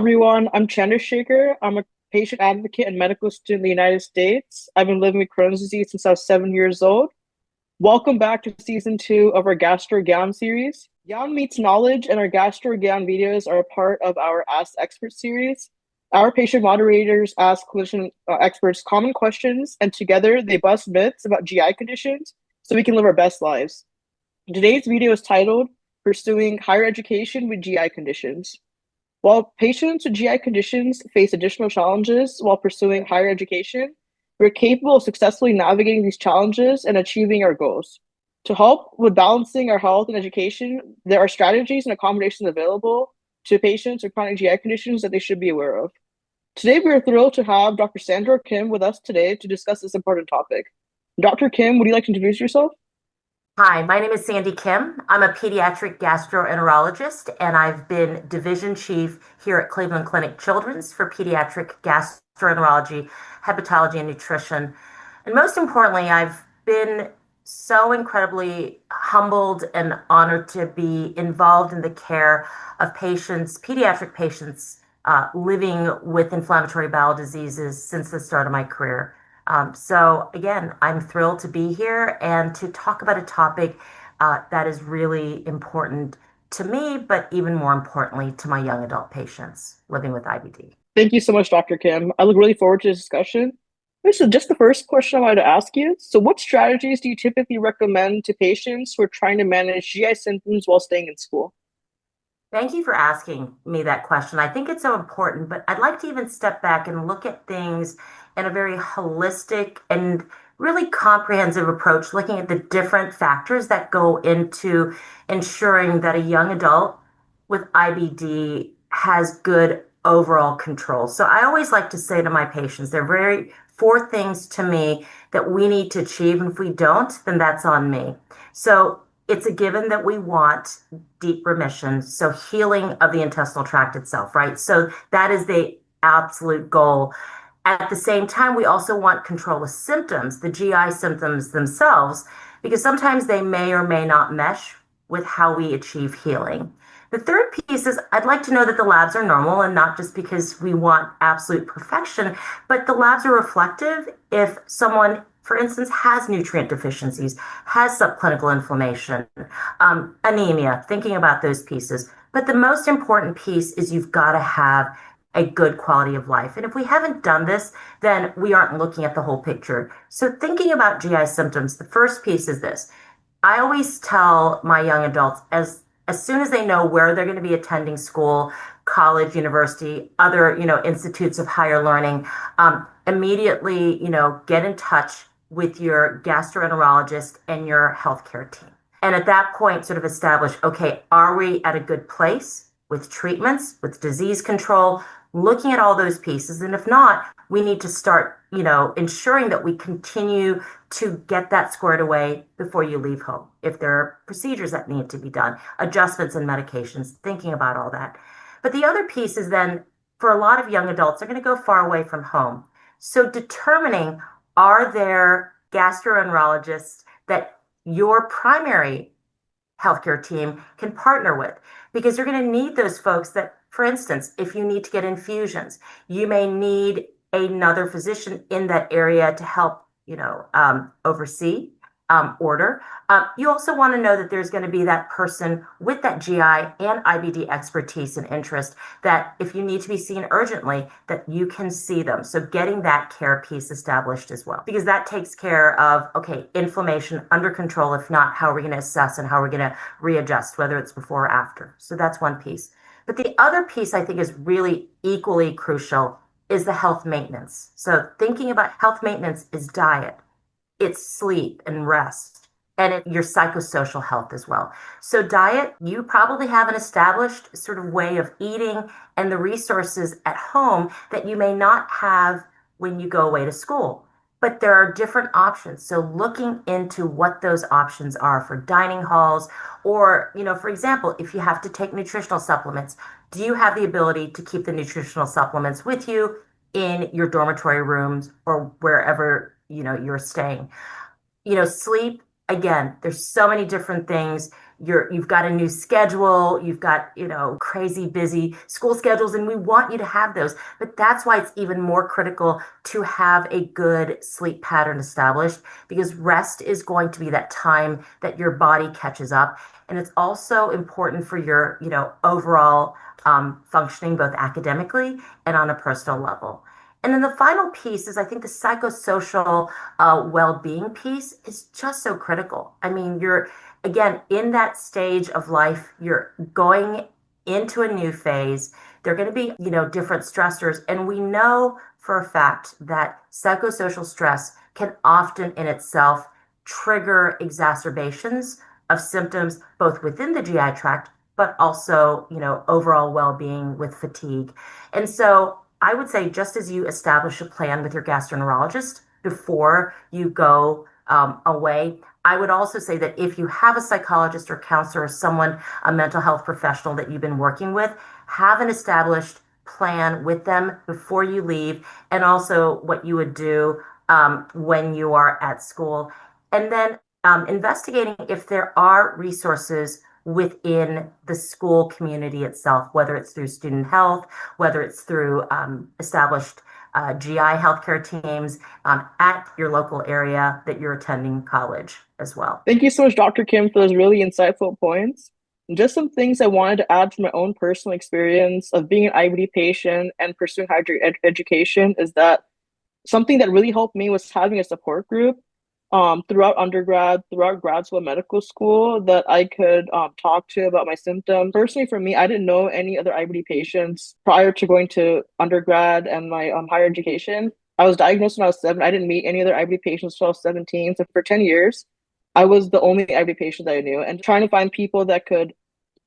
everyone. I'm Chandershekhar. I'm a patient advocate and medical student in the United States. I've been living with Crohn's disease since I was 7 years old. Welcome back to season two of our Gastro Gyan series. Gyan meets knowledge, and our Gastro Gyan videos are a part of our Ask the Expert series. Our patient moderators ask clinician experts common questions, and together they bust myths about GI conditions so we can live our best lives. Today's video is titled Pursuing Higher Education with GI Conditions. While patients with GI conditions face additional challenges while pursuing higher education, we're capable of successfully navigating these challenges and achieving our goals. To help with balancing our health and education, there are strategies and accommodations available to patients with chronic GI conditions that they should be aware of. Today, we are thrilled to have Dr. Sandra Kim with us today to discuss this important topic. Dr. Kim, would you like to introduce yourself? Hi, my name is Sandy Kim. I'm a pediatric gastroenterologist, and I've been division chief here at Cleveland Clinic Children's for pediatric gastroenterology, hepatology, and nutrition. And most importantly, I've been so incredibly humbled and honored to be involved in the care of patients, pediatric patients, living with inflammatory bowel diseases since the start of my career. So again, I'm thrilled to be here and to talk about a topic that is really important to me, but even more importantly, to my young adult patients living with IBD. Thank you so much, Dr. Kim. I look really forward to this discussion. So just the first question I wanted to ask you. So what strategies do you typically recommend to patients who are trying to manage GI symptoms while staying in school? Thank you for asking me that question. I think it's so important, but I'd like to even step back and look at things in a very holistic and really comprehensive approach, looking at the different factors that go into ensuring that a young adult with IBD has good overall control. So I always like to say to my patients, there are very four things to me that we need to achieve. And if we don't, then that's on me. So it's a given that we want deep remission, so healing of the intestinal tract itself, right? So that is the absolute goal. At the same time, we also want control of symptoms, the GI symptoms themselves, because sometimes they may or may not mesh with how we achieve healing. The third piece is I'd like to know that the labs are normal, and not just because we want absolute perfection, but the labs are reflective if someone, for instance, has nutrient deficiencies, has subclinical inflammation, anemia, thinking about those pieces. But the most important piece is you've got to have a good quality of life. And if we haven't done this, then we aren't looking at the whole picture. So thinking about GI symptoms, the first piece is this. I always tell my young adults as soon as they know where they're going to be attending school, college, university, other, institutes of higher learning, immediately, get in touch with your gastroenterologist and your healthcare team. And at that point, sort of establish, okay, are we at a good place with treatments, with disease control, looking at all those pieces? And if not, we need to start, ensuring that we continue to get that squared away before you leave home. If there are procedures that need to be done, adjustments and medications, thinking about all that. But the other piece is then, for a lot of young adults, they're going to go far away from home. So determining, are there gastroenterologists that your primary healthcare team can partner with? Because you're going to need those folks that, for instance, if you need to get infusions, you may need another physician in that area to help, oversee, order. You also want to know that there's going to be that person with that GI and IBD expertise and interest that if you need to be seen urgently, that you can see them. So getting that care piece established as well, because that takes care of, okay, inflammation under control. If not, how are we going to assess and how are we going to readjust, whether it's before or after? So that's one piece. But the other piece I think is really equally crucial is the health maintenance. So thinking about health maintenance is diet, it's sleep and rest, and your psychosocial health as well. So diet, you probably have an established sort of way of eating and the resources at home that you may not have when you go away to school. But there are different options. So looking into what those options are for dining halls, or, for example, if you have to take nutritional supplements, do you have the ability to keep the nutritional supplements with you in your dormitory rooms or wherever, you're staying? Sleep again, there's so many different things. You've got a new schedule, you've got, crazy busy school schedules, and we want you to have those. But that's why it's even more critical to have a good sleep pattern established, because rest is going to be that time that your body catches up. And it's also important for your, overall functioning, both academically and on a personal level. And then the final piece is, I think, the psychosocial well-being piece is just so critical. I mean, you're again in that stage of life, you're going into a new phase. There are going to be, different stressors, and we know for a fact that psychosocial stress can often in itself trigger exacerbations of symptoms both within the GI tract, but also, overall well-being with fatigue. And so I would say, just as you establish a plan with your gastroenterologist before you go away, I would also say that if you have a psychologist or counselor or someone, a mental health professional that you've been working with, have an established plan with them before you leave, and also what you would do when you are at school. And then investigating if there are resources within the school community itself, whether it's through student health, whether it's through established GI healthcare teams at your local area that you're attending college as well. Thank you so much, Dr. Kim, for those really insightful points. Just some things I wanted to add from my own personal experience of being an IBD patient and pursuing higher education is that something that really helped me was having a support group throughout undergrad, throughout grad school, medical school that I could talk to about my symptoms. Personally, for me, I didn't know any other IBD patients prior to going to undergrad and my higher education. I was diagnosed when I was 7. I didn't meet any other IBD patients until I was 17. So for 10 years, I was the only IBD patient that I knew. And trying to find people that could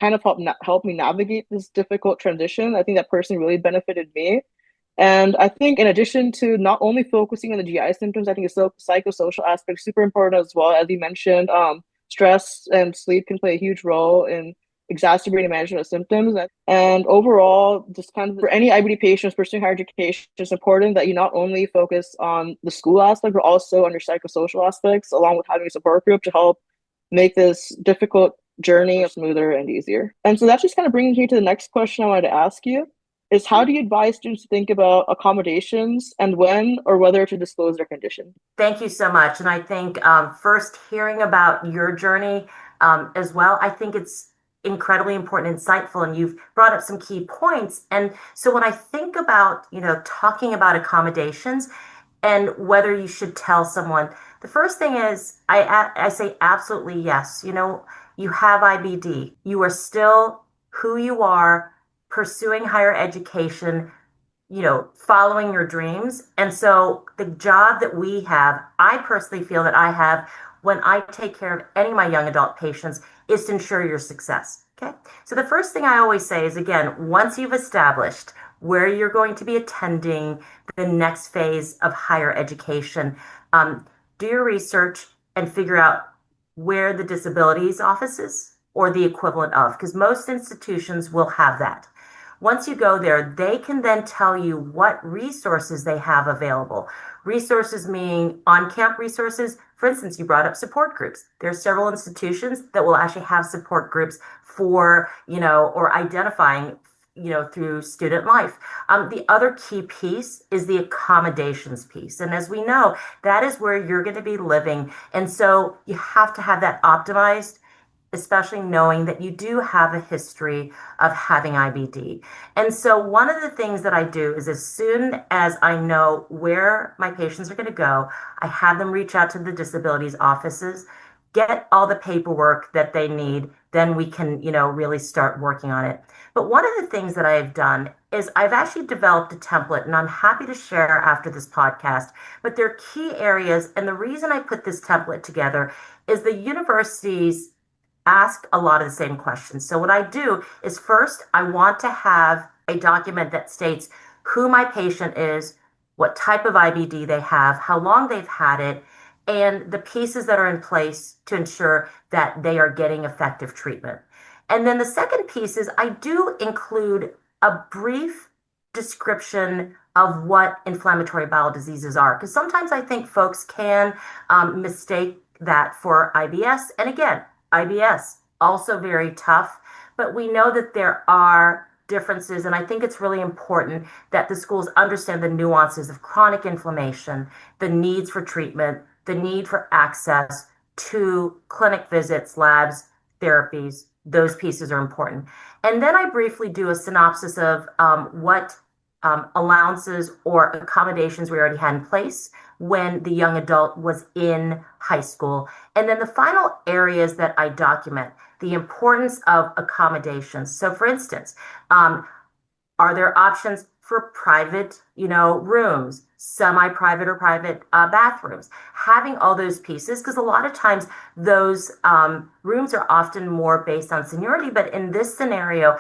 kind of help me navigate this difficult transition, I think that personally really benefited me. And I think in addition to not only focusing on the GI symptoms, I think the psychosocial aspect is super important as well. As you mentioned, stress and sleep can play a huge role in exacerbating management of symptoms. And overall, just kind of for any IBD patients pursuing higher education, it's important that you not only focus on the school aspect, but also on your psychosocial aspects, along with having a support group to help make this difficult journey smoother and easier. And so that just kind of brings me to the next question I wanted to ask you is how do you advise students to think about accommodations and when or whether to disclose their condition? Thank you so much. And I think first hearing about your journey as well, I think it's incredibly important, insightful, and you've brought up some key points. And so when I think about, talking about accommodations and whether you should tell someone, the first thing is I say absolutely yes. You have IBD. You are still who you are, pursuing higher education, following your dreams. And so the job that we have, I personally feel that I have when I take care of any of my young adult patients is to ensure your success. Okay. So the first thing I always say is, again, once you've established where you're going to be attending the next phase of higher education, do your research and figure out where the disabilities office is or the equivalent of, because most institutions will have that. Once you go there, they can then tell you what resources they have available. Resources meaning on-camp resources. For instance, you brought up support groups. There are several institutions that will actually have support groups for, or identifying, through student life. The other key piece is the accommodations piece. And as we know, that is where you're going to be living. And so you have to have that optimized, especially knowing that you do have a history of having IBD. And so one of the things that I do is as soon as I know where my patients are going to go, I have them reach out to the disabilities offices, get all the paperwork that they need, then we can, really start working on it. But one of the things that I've done is I've actually developed a template, and I'm happy to share after this podcast, but there are key areas. And the reason I put this template together is the universities ask a lot of the same questions. So what I do is first, I want to have a document that states who my patient is, what type of IBD they have, how long they've had it, and the pieces that are in place to ensure that they are getting effective treatment. And then the second piece is I do include a brief description of what inflammatory bowel diseases are, because sometimes I think folks can mistake that for IBS. And again, IBS, also very tough, but we know that there are differences. And I think it's really important that the schools understand the nuances of chronic inflammation, the needs for treatment, the need for access to clinic visits, labs, therapies. Those pieces are important. And then I briefly do a synopsis of what allowances or accommodations we already had in place when the young adult was in high school. And then the final areas that I document, the importance of accommodations. So, for instance, are there options for private, rooms, semi-private or private bathrooms? Having all those pieces, because a lot of times those rooms are often more based on seniority, but in this scenario,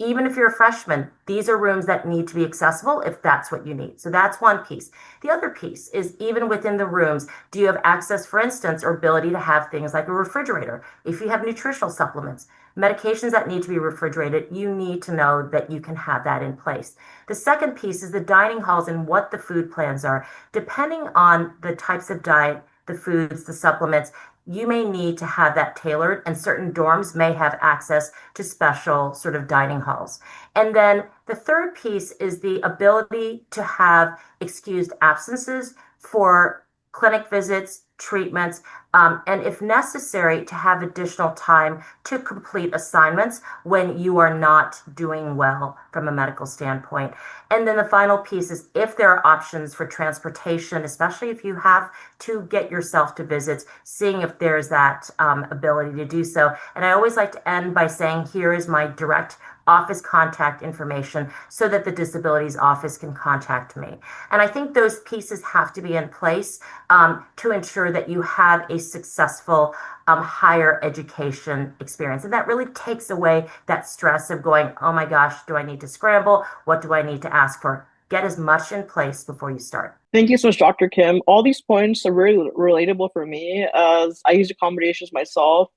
even if you're a freshman, these are rooms that need to be accessible if that's what you need. So that's one piece. The other piece is even within the rooms, do you have access, for instance, or ability to have things like a refrigerator? If you have nutritional supplements, medications that need to be refrigerated, you need to know that you can have that in place. The second piece is the dining halls and what the food plans are. Depending on the types of diet, the foods, the supplements, you may need to have that tailored, and certain dorms may have access to special sort of dining halls. And then the third piece is the ability to have excused absences for clinic visits, treatments, and if necessary, to have additional time to complete assignments when you are not doing well from a medical standpoint. And then the final piece is if there are options for transportation, especially if you have to get yourself to visits, seeing if there's that ability to do so. And I always like to end by saying, here is my direct office contact information so that the disabilities office can contact me. And I think those pieces have to be in place to ensure that you have a successful higher education experience. And that really takes away that stress of going, oh my gosh, do I need to scramble? What do I need to ask for? Get as much in place before you start. Thank you so much, Dr. Kim. All these points are really relatable for me as I use accommodations myself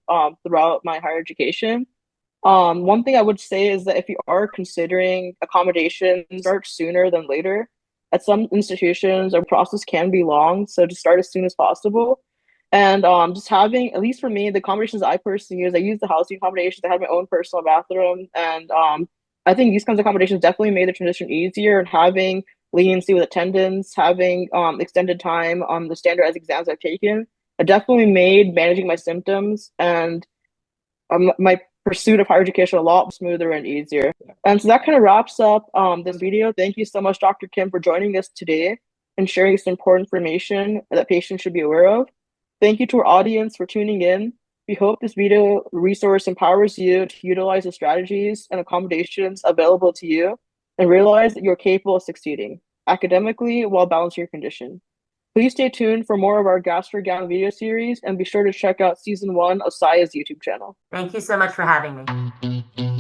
throughout my higher education. One thing I would say is that if you are considering accommodations, start sooner than later. At some institutions, our process can be long, so just start as soon as possible. And just having, at least for me, the accommodations I personally use, I use the housing accommodations. I have my own personal bathroom, and I think these kinds of accommodations definitely made the transition easier. And having leniency with attendance, having extended time on the standardized exams I've taken, it definitely made managing my symptoms and my pursuit of higher education a lot smoother and easier. And so that kind of wraps up this video. Thank you so much, Dr. Kim, for joining us today and sharing this important information that patients should be aware of. Thank you to our audience for tuning in. We hope this video resource empowers you to utilize the strategies and accommodations available to you and realize that you're capable of succeeding academically while balancing your condition. Please stay tuned for more of our Gastro Gyan video series and be sure to check out season 1 of SAIA's YouTube channel. Thank you so much for having me.